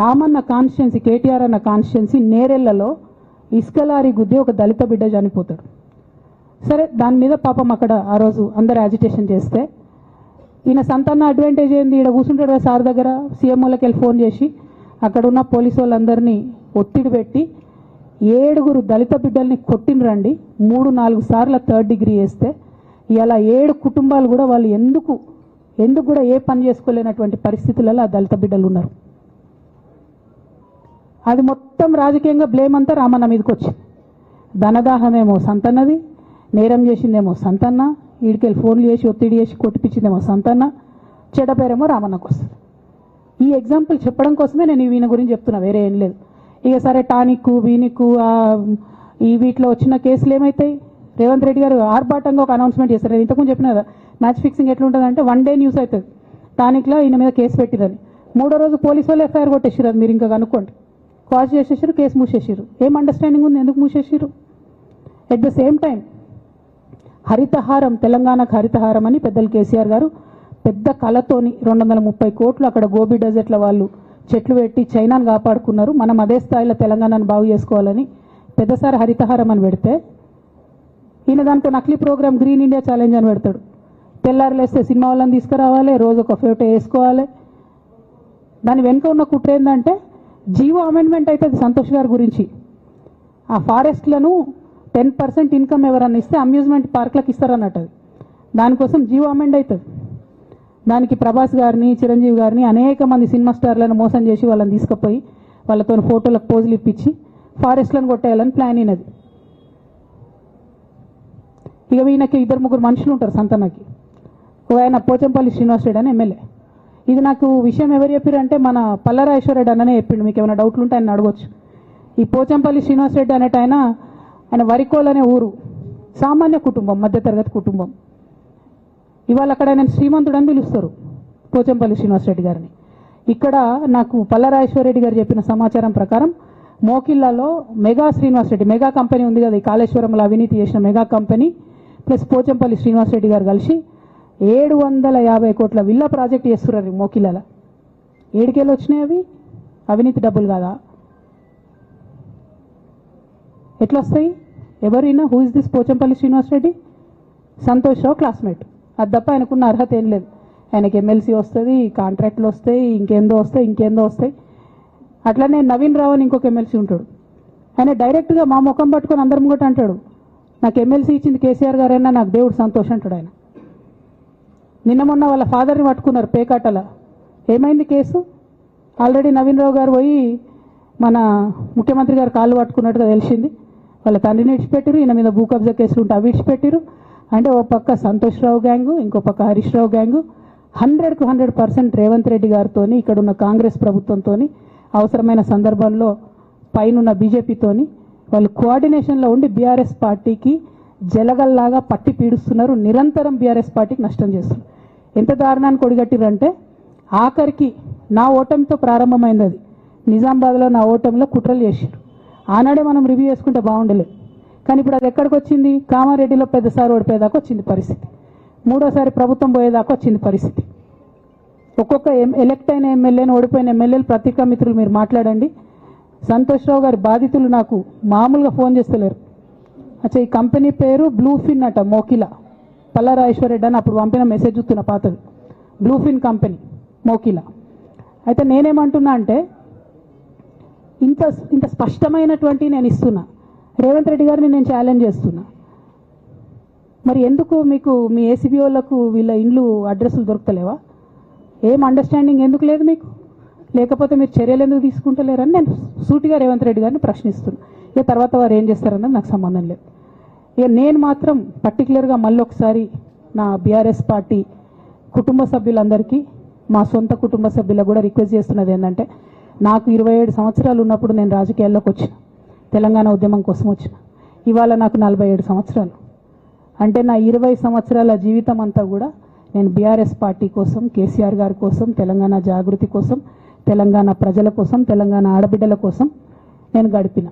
Ramanna constituency, KTR అన్న constituency నేరెళ్లలో ఇసుక lorry గుద్ది ఒక దళిత బిడ్డ చనిపోతాడు. సరే, దాని మీద పాపం అక్కడ ఆ రోజు అందరు యాజిటేషన్ చేస్తే ఈయన సంతాన అడ్వాంటేజ్ ఏంది, ఈడ కూర్చుంటాడు కదా సార్ దగ్గర, సీఎంఓలకి వెళ్ళి ఫోన్ చేసి అక్కడ ఉన్న పోలీసు వాళ్ళందరినీ ఒత్తిడి పెట్టి 7 దళిత బిడ్డల్ని కొట్టినరండి. 3-4 సార్లు 3rd డిగ్రీ వేస్తే ఇలా 7 కుటుంబాలు కూడా వాళ్ళు ఎందుకు కూడా ఏ పని చేసుకోలేనటువంటి పరిస్థితులలో ఆ దళిత బిడ్డలు ఉన్నారు. అది మొత్తం రాజకీయంగా బ్లేమ్ అంతా రామన్న మీదకి వచ్చింది. ధనదాహమేమో సంతన్నది, నేరం చేసిందేమో సంతన్న, వీడికెళ్ళి ఫోన్లు చేసి ఒత్తిడి చేసి కొట్టిపించిందేమో సంతన్న, చెడ్డ పేరేమో రామన్నకు వస్తుంది. ఈ ఎగ్జాంపుల్ చెప్పడం కోసమే నేను ఈయన గురించి చెప్తున్నా, వేరే ఏం లేదు. ఇక సరే టానిక్ వీనిక్ ఈ వీటిలో వచ్చిన కేసులు ఏమవుతాయి? రేవంత్ రెడ్డి గారు ఆర్భాటంగా ఒక అనౌన్స్మెంట్ చేస్తారు. నేను ఇంతకుముందు చెప్పిన కదా, మ్యాచ్ ఫిక్సింగ్ ఎట్లుంటుందంటే 1 డే న్యూస్ అవుతుంది, టానిక్లో ఈయన మీద కేసు పెట్టిరని. 3వ రోజు పోలీసు వాళ్ళు ఎఫ్ఐఆర్ కొట్టేసారు. అది మీరు ఇంకా కనుక్కోండి. కాజ్ చేసేసారు, కేసు మూసేసారు. ఏం అండర్స్టాండింగ్ ఉంది, ఎందుకు మూసేసారు? At the same time Harithaharam, తెలంగాణకు హరితహారం అని పెద్దలు కేసీఆర్ గారు పెద్ద కళతోని 230 కోట్లు అక్కడ గోబీ డెజర్ట్ల వాళ్ళు చెట్లు పెట్టి చైనాను కాపాడుకున్నారు. మనం అదే స్థాయిలో తెలంగాణను బాగు చేసుకోవాలని పెద్దసారి హరితహారం అని పెడితే ఈయన దాంట్లో నకిలీ ప్రోగ్రామ్ గ్రీన్ ఇండియా ఛాలెంజ్ అని పెడతాడు. తెల్లారులేస్తే సినిమా వాళ్ళని తీసుకురావాలి, రోజు ఒక ఫోటో వేసుకోవాలి. దాని వెనుక ఉన్న కుట్ర ఏంటంటే జీవో అమెండ్మెంట్ అవుతుంది సంతోష్ గారి గురించి. ఆ ఫారెస్ట్లను 10% ఇన్కమ్ ఎవరన్నా ఇస్తే అమ్యూజ్మెంట్ పార్క్లకు ఇస్తారన్నట్టు. దానికోసం జీవో అమెండ్ అవుతుంది. దానికి ప్రభాస్ గారిని, చిరంజీవి గారిని, అనేక మంది సినిమా స్టార్లను మోసం చేసి వాళ్ళని తీసుకుపోయి వాళ్ళతో ఫోటోలకు పోజులు ఇప్పించి ఫారెస్ట్లను కొట్టేయాలని ప్లాన్ అయినది. ఇక ఈయనకి 2-3 మనుషులు ఉంటారు సంతనకి. ఆయన పోచంపల్లి శ్రీనివాస్ రెడ్డి అని ఎమ్మెల్యే. ఇది నాకు విషయం ఎవరు చెప్పారంటే మన పల్లరాజేశ్వరరెడ్డి అన్ననే చెప్పిండు. మీకు ఏమైనా డౌట్లు ఉంటే ఆయన అడగొచ్చు. ఈ పోచంపల్లి శ్రీనివాస్ రెడ్డి అనేట ఆయన వరికోల్ అనే ఊరు, సామాన్య కుటుంబం, మధ్యతరగతి కుటుంబం. ఇవాళ అక్కడ ఆయన శ్రీమంతుడు అని పిలుస్తారు పోచంపల్లి శ్రీనివాస్ రెడ్డి గారిని. ఇక్కడ నాకు పల్లరాజేశ్వరరెడ్డి గారు చెప్పిన సమాచారం ప్రకారం మోకిల్లాలో మెగా శ్రీనివాస్ రెడ్డి, మెగా కంపెనీ ఉంది కదా, ఈ కాళేశ్వరంలో అవినీతి చేసిన మెగా కంపెనీ ప్లస్ పోచంపల్లి శ్రీనివాస్ రెడ్డి గారు కలిసి 750 కోట్ల విల్లా ప్రాజెక్ట్ చేస్తున్నారు మోకిల్లాలో. ఏడికెళ్ళి వచ్చినాయి అవి? అవినీతి డబ్బులు కాదా? ఎట్లా వస్తాయి? ఎవరైనా who is this Pochampally Srinivas Reddy? Santosh Rao classmate. అది తప్ప ఆయనకున్న అర్హత ఏం లేదు. ఆయనకి ఎమ్మెల్సీ వస్తుంది, కాంట్రాక్ట్లు వస్తాయి, ఇంకేందో వస్తాయి. అట్లనే నవీన్ రావు అని ఇంకొక ఎమ్మెల్సీ ఉంటాడు. ఆయన డైరెక్ట్గా మా ముఖం పట్టుకొని అందరి ముంగట అంటాడు, నాకు ఎమ్మెల్సీ ఇచ్చింది కేసీఆర్ గారైనా నాకు దేవుడు సంతోష్ అంటాడు ఆయన. నిన్న మొన్న వాళ్ళ ఫాదర్ని పట్టుకున్నారు పేకాటల. ఏమైంది కేసు? ఆల్రెడీ నవీన్ రావు గారు పోయి మన ముఖ్యమంత్రి గారు కాళ్ళు పట్టుకున్నట్టుగా తెలిసింది. వాళ్ళ తండ్రిని విడిచిపెట్టారు, ఈయన మీద భూ కబ్జా కేసులు ఉంటే అవి విడిచిపెట్టారు. అంటే ఓ పక్క సంతోష్ రావు గ్యాంగు, ఇంకో పక్క హరీష్ రావు గ్యాంగు 100కు 100% రేవంత్ రెడ్డి గారితో, ఇక్కడున్న కాంగ్రెస్ ప్రభుత్వంతో, అవసరమైన సందర్భంలో పైనున్న బీజేపీతోని వాళ్ళు కోఆర్డినేషన్లో ఉండి బీఆర్ఎస్ పార్టీకి జలగల్లాగా పట్టి పీడుస్తున్నారు. నిరంతరం బీఆర్ఎస్ పార్టీకి నష్టం చేస్తున్నారు. ఎంత దారుణానికి ఒడిగట్టిరంటే ఆఖరికి నా ఓటమితో ప్రారంభమైంది అది. నిజామాబాద్లో నా ఓటమిలో కుట్రలు చేశారు. ఆనాడే మనం రివ్యూ చేసుకుంటే బాగుండలేదు. కానీ ఇప్పుడు అది ఎక్కడికి వచ్చింది? కామారెడ్డిలో పెద్దసారి ఓడిపోయేదాకా వచ్చింది పరిస్థితి. 3వసారి ప్రభుత్వం పోయేదాకా వచ్చింది పరిస్థితి. ఒక్కొక్క ఎలక్ట్ అయిన ఎమ్మెల్యేని, ఓడిపోయిన ఎమ్మెల్యేలు పత్రికా మిత్రులు మీరు మాట్లాడండి. సంతోష్ రావు గారి బాధితులు నాకు మామూలుగా ఫోన్ చేస్తలేరు. అచ్చా, ఈ కంపెనీ పేరు బ్లూఫిన్ అట, మోకిలా. పల్లరాజేశ్వరరెడ్డి అని అప్పుడు పంపిన మెసేజ్ చూస్తున్న పాతది. Bluefin company Mokila. అయితే నేనేమంటున్నా అంటే ఇంత స్పష్టమైనటువంటి నేను ఇస్తున్నా, రేవంత్ రెడ్డి గారిని నేను ఛాలెంజ్ చేస్తున్నా. మరి ఎందుకు మీకు మీ ఏసీబీ వాళ్ళకు వీళ్ళ ఇండ్లు అడ్రస్లు దొరుకుతలేవా? ఏం అండర్స్టాండింగ్ ఎందుకు లేదు మీకు? లేకపోతే మీరు చర్యలు ఎందుకు తీసుకుంటలేరని నేను సూటిగా రేవంత్ రెడ్డి గారిని ప్రశ్నిస్తున్నా. ఇక తర్వాత వారు ఏం చేస్తారన్నది నాకు సంబంధం లేదు. ఇక నేను మాత్రం పర్టికులర్గా మళ్ళీ ఒకసారి నా బీఆర్ఎస్ పార్టీ కుటుంబ సభ్యులందరికీ, మా సొంత కుటుంబ సభ్యులకు కూడా రిక్వెస్ట్ చేస్తున్నది ఏంటంటే, నాకు 27 సంవత్సరాలు ఉన్నప్పుడు నేను రాజకీయాల్లోకి వచ్చిన, తెలంగాణ ఉద్యమం కోసం వచ్చిన. ఇవాళ నాకు 47 సంవత్సరాలు. అంటే నా 20 సంవత్సరాల జీవితం అంతా కూడా నేను బీఆర్ఎస్ పార్టీ కోసం, కేసీఆర్ గారి కోసం, తెలంగాణ జాగృతి కోసం, తెలంగాణ ప్రజల కోసం, తెలంగాణ ఆడబిడ్డల కోసం నేను గడిపిన.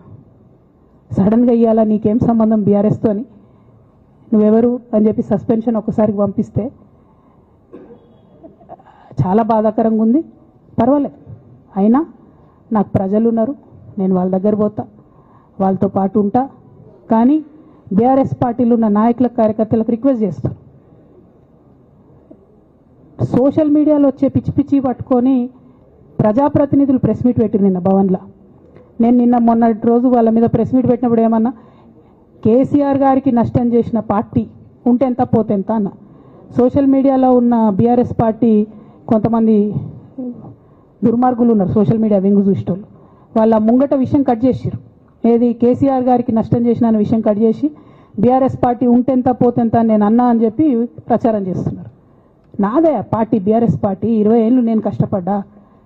సడన్గా ఇవ్వాలా నీకేం సంబంధం బీఆర్ఎస్తో అని, నువ్వెవరు అని చెప్పి సస్పెన్షన్ ఒకసారికి పంపిస్తే చాలా బాధాకరంగా ఉంది. పర్వాలేదు, అయినా నాకు ప్రజలు ఉన్నారు, నేను వాళ్ళ దగ్గర పోతా, వాళ్ళతో పాటు ఉంటా. కానీ బీఆర్ఎస్ పార్టీలో ఉన్న నాయకులకు కార్యకర్తలకు రిక్వెస్ట్ చేస్తాను, సోషల్ మీడియాలో వచ్చే పిచ్చి పిచ్చి పట్టుకొని ప్రజాప్రతినిధులు ప్రెస్ మీట్ పెట్టింది నిన్న భవన్లో. నేను నిన్న మొన్నటి రోజు వాళ్ళ మీద ప్రెస్ మీట్ పెట్టినప్పుడు ఏమన్నా, కేసీఆర్ గారికి నష్టం చేసిన పార్టీ ఉంటే ఎంత పోతే ఎంత అన్న. సోషల్ మీడియాలో ఉన్న బీఆర్ఎస్ పార్టీ కొంతమంది దుర్మార్గులు ఉన్నారు, సోషల్ మీడియా వింగు చూసేటోళ్ళు. వాళ్ళ ముంగట విషయం కట్ చేసిరు, ఏది కేసీఆర్ గారికి నష్టం చేసిన అనే విషయం కట్ చేసి బీఆర్ఎస్ పార్టీ ఉంటెంత పోతెంత నేను అన్నా అని చెప్పి ప్రచారం చేస్తున్నారు. నాదే పార్టీ బీఆర్ఎస్ పార్టీ, 20 ఏళ్ళు నేను కష్టపడ్డా.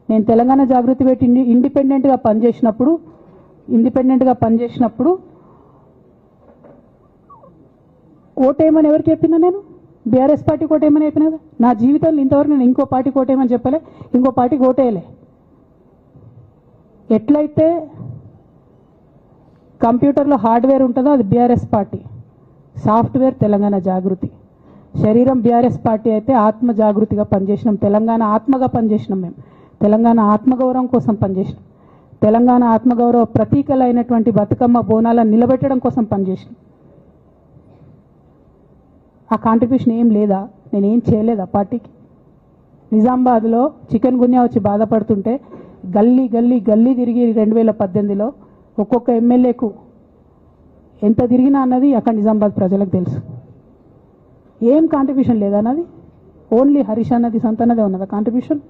నేను తెలంగాణ జాగృతి పెట్టి ఇండిపెండెంట్గా పనిచేసినప్పుడు ఓటేయమని ఎవరికి చెప్పినా? నేను బీఆర్ఎస్ పార్టీకి ఓటేయమని చెప్పినా? నా జీవితంలో ఇంతవరకు నేను ఇంకో పార్టీకి ఓటేయమని చెప్పలే, ఇంకో పార్టీకి ఓటేయలే. ఎట్లయితే కంప్యూటర్లో హార్డ్వేర్ ఉంటుందో అది బీఆర్ఎస్ పార్టీ, సాఫ్ట్వేర్ తెలంగాణ జాగృతి. శరీరం బీఆర్ఎస్ పార్టీ అయితే ఆత్మ జాగృతిగా పనిచేసినాం, తెలంగాణ ఆత్మగా పనిచేసినాం. మేము తెలంగాణ ఆత్మగౌరవం కోసం పనిచేసినాం, తెలంగాణ ఆత్మగౌరవ ప్రతీకలైనటువంటి బతుకమ్మ బోనాలను నిలబెట్టడం కోసం పనిచేసినాం. ఆ కాంట్రిబ్యూషన్ ఏం లేదా? నేనేం చేయలేదు ఆ పార్టీకి. నిజామాబాద్లో చికెన్ గున్యా వచ్చి బాధపడుతుంటే గల్లీ గల్లీ గల్లీ తిరిగి 2018లో ఒక్కొక్క ఎమ్మెల్యేకు ఎంత తిరిగినా అన్నది అక్కడ నిజామాబాద్ ప్రజలకు తెలుసు. ఏం కాంట్రిబ్యూషన్ లేదన్నది, ఓన్లీ హరీష్ అన్నది సంతనదే ఉన్నది కాంట్రిబ్యూషన్.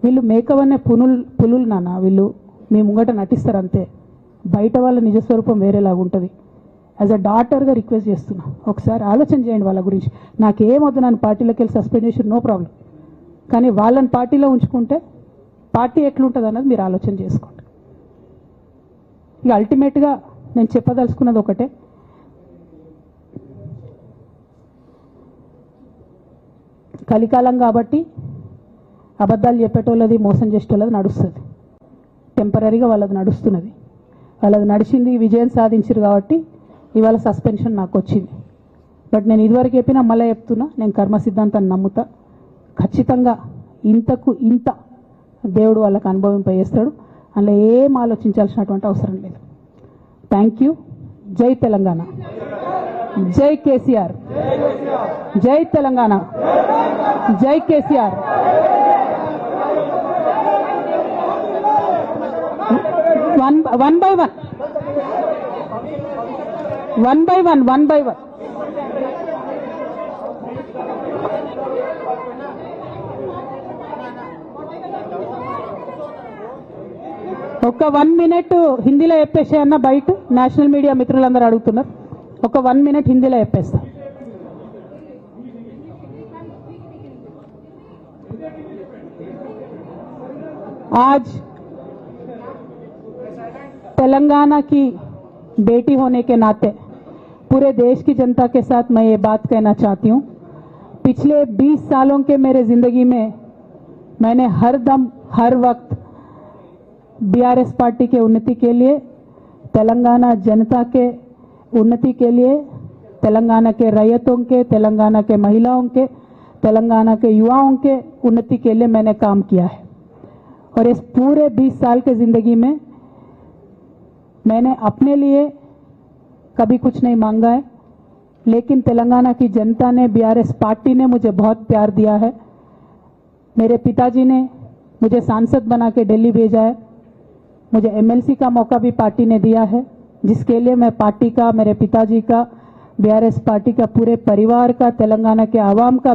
వీళ్ళు మేకవన్నే పులులు నాన్న, వీళ్ళు మీ ముంగట నటిస్తారు అంతే, బయట వాళ్ళ నిజస్వరూపం వేరేలాగా ఉంటుంది. యాజ్ అ డాటర్గా రిక్వెస్ట్ చేస్తున్నా, ఒకసారి ఆలోచన చేయండి వాళ్ళ గురించి. నాకేమొద్దు, నన్ను పార్టీలోకి వెళ్ళి సస్పెండ్ చేసి నో ప్రాబ్లం, కానీ వాళ్ళని పార్టీలో ఉంచుకుంటే పార్టీ ఎట్లుంటుంది అన్నది మీరు ఆలోచన చేసుకోండి. ఇక అల్టిమేట్గా నేను చెప్పదలుచుకున్నది ఒకటే, కలికాలం కాబట్టి అబద్ధాలు చెప్పేటోళ్ళది మోసం చేసేటోళ్ళది నడుస్తుంది, టెంపరీగా వాళ్ళది నడుస్తున్నది. వాళ్ళది నడిచింది, విజయం సాధించారు కాబట్టి ఇవాళ సస్పెన్షన్ నాకు వచ్చింది. బట్ నేను ఇదివరకు చెప్పినా మళ్ళీ చెప్తున్నా, నేను కర్మ సిద్ధాంతాన్ని నమ్ముతా. ఖచ్చితంగా ఇంతకు ఇంత దేవుడు వాళ్ళకి అనుభవింపజేస్తాడు, అందులో ఏం ఆలోచించాల్సినటువంటి అవసరం లేదు. Thank you. జై తెలంగాణ, జై కేసీఆర్, జై తెలంగాణ, జై కేసీఆర్. One by one. ఒక 1 minute హిందీలో చెప్పేసే అన్న, బయట నేషనల్ మీడియా మిత్రులందరూ అడుగుతున్నారు, ఒక 1 minute హిందీలో చెప్పేస్తా. आज तेलंगाना की बेटी होने के नाते पूरे देश की जनता के साथ मैं ये बात कहना चाहती हूँ, पिछले 20 सालों के मेरे जिंदगी में मैंने हर दम हर वक्त बीआरएस पार्टी के उन्नति के लिए, तेलंगाना जनता के उन्नति के लिए, तेलंगाना के रैयतों के, तेलंगाना के महिलाओं के, तेलंगाना के युवाओं के उन्नति के लिए मैंने काम किया है. और इस पूरे 20 साल के ज़िंदगी में मैंने अपने लिए कभी कुछ नहीं मांगा है, लेकिन तेलंगाना की जनता ने, बीआरएस पार्टी ने मुझे बहुत प्यार दिया है. मेरे पिताजी ने मुझे सांसद बना के दिल्ली भेजा है, मुझे एमएलसी का मौका भी पार्टी ने दिया है, जिसके लिए मैं पार्टी का, मेरे पिताजी का, बीआरएस पार्टी का, पूरे परिवार का, तेलंगाना के आवाम का